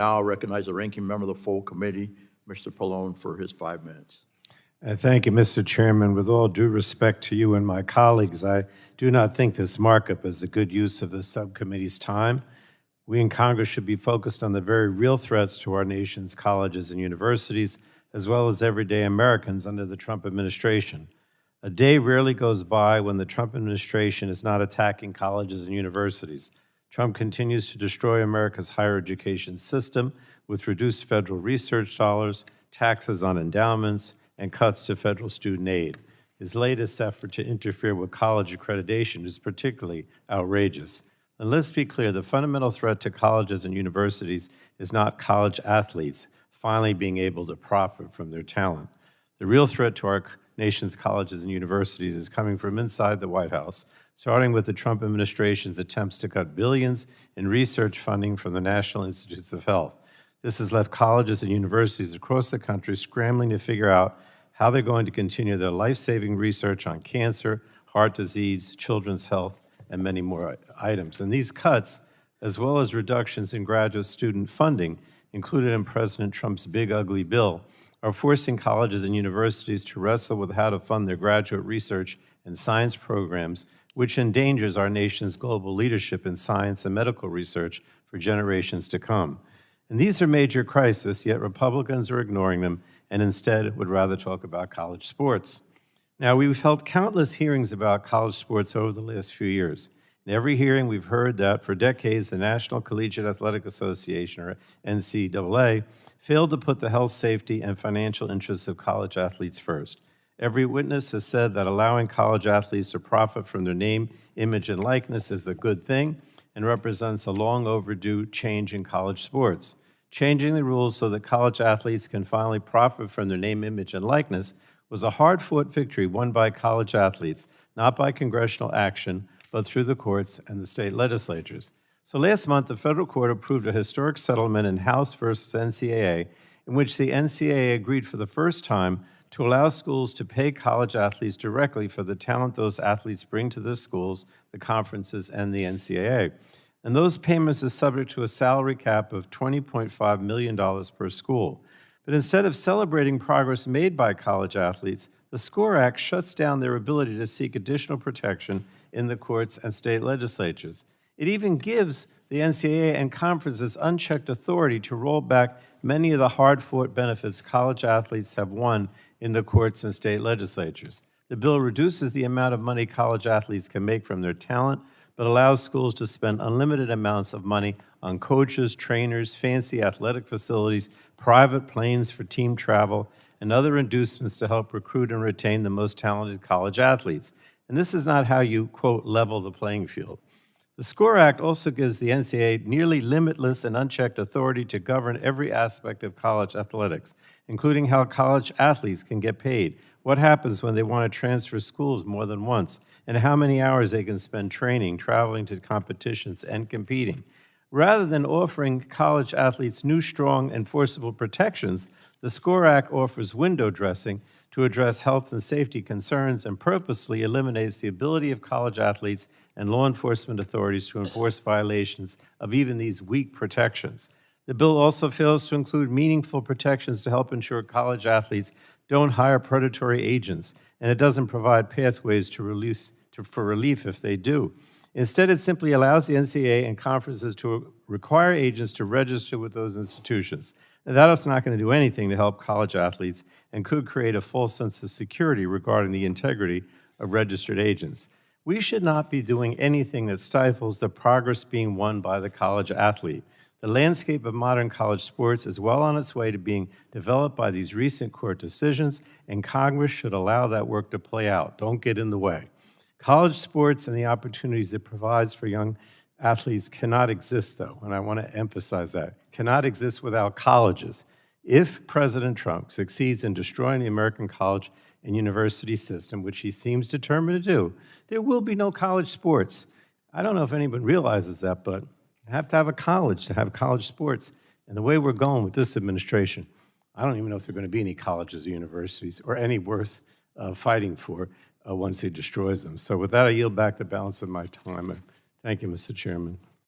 Now I'll recognize the ranking member of the full committee, Mr. Pallone, for his 5 minutes. Thank you, Mr. Chairman. With all due respect to you and my colleagues, I do not think this markup is a good use of the subcommittee's time. We in Congress should be focused on the very real threats to our nation's colleges and universities, as well as everyday Americans under the Trump administration. A day rarely goes by when the Trump administration is not attacking colleges and universities. Trump continues to destroy America's higher education system with reduced federal research dollars, taxes on endowments, and cuts to federal student aid. His latest effort to interfere with college accreditation is particularly outrageous. And let's be clear, the fundamental threat to colleges and universities is not college athletes finally being able to profit from their talent. The real threat to our nation's colleges and universities is coming from inside the White House, starting with the Trump administration's attempts to cut billions in research funding from the National Institutes of Health. This has left colleges and universities across the country scrambling to figure out how they're going to continue their life-saving research on cancer, heart disease, children's health, and many more items. And these cuts, as well as reductions in graduate student funding, included in President Trump's big, ugly bill, are forcing colleges and universities to wrestle with how to fund their graduate research and science programs, which endangers our nation's global leadership in science and medical research for generations to come. And these are major crises, yet Republicans are ignoring them and instead would rather talk about college sports. Now, we've held countless hearings about college sports over the last few years. In every hearing, we've heard that for decades, the National Collegiate Athletic Association, or NCAA, failed to put the health, safety, and financial interests of college athletes first. Every witness has said that allowing college athletes to profit from their name, image, and likeness is a good thing and represents a long overdue change in college sports. Changing the rules so that college athletes can finally profit from their name, image, and likeness was a hard-fought victory won by college athletes, not by congressional action, but through the courts and the state legislatures. So last month, the federal court approved a historic settlement in House versus NCAA, in which the NCAA agreed for the first time to allow schools to pay college athletes directly for the talent those athletes bring to the schools, the conferences, and the NCAA. And those payments are subject to a salary cap of $20.5 million per school. But instead of celebrating progress made by college athletes, the SCORE Act shuts down their ability to seek additional protection in the courts and state legislatures. It even gives the NCAA and conferences unchecked authority to roll back many of the hard-fought benefits college athletes have won in the courts and state legislatures. The bill reduces the amount of money college athletes can make from their talent, but allows schools to spend unlimited amounts of money on coaches, trainers, fancy athletic facilities, private planes for team travel, and other inducements to help recruit and retain the most talented college athletes. And this is not how you, quote, level the playing field. The SCORE Act also gives the NCAA nearly limitless and unchecked authority to govern every aspect of college athletics, including how college athletes can get paid, what happens when they want to transfer schools more than once, and how many hours they can spend training, traveling to competitions, and competing. Rather than offering college athletes new, strong, enforceable protections, the SCORE Act offers window dressing to address health and safety concerns and purposely eliminates the ability of college athletes and law enforcement authorities to enforce violations of even these weak protections. The bill also fails to include meaningful protections to help ensure college athletes don't hire predatory agents, and it doesn't provide pathways for relief if they do. Instead, it simply allows the NCAA and conferences to require agents to register with those institutions. And that is not going to do anything to help college athletes and could create a false sense of security regarding the integrity of registered agents. We should not be doing anything that stifles the progress being won by the college athlete. The landscape of modern college sports is well on its way to being developed by these recent court decisions, and Congress should allow that work to play out. Don't get in the way. College sports and the opportunities it provides for young athletes cannot exist, though, and I want to emphasize that, cannot exist without colleges. If President Trump succeeds in destroying the American college and university system, which he seems determined to do, there will be no college sports. I don't know if anyone realizes that, but you have to have a college to have college sports. And the way we're going with this administration, I don't even know if there are going to be any colleges or universities or any worth fighting for once he destroys them. So with that, I yield back the balance of my time. Thank you, Mr. Chairman.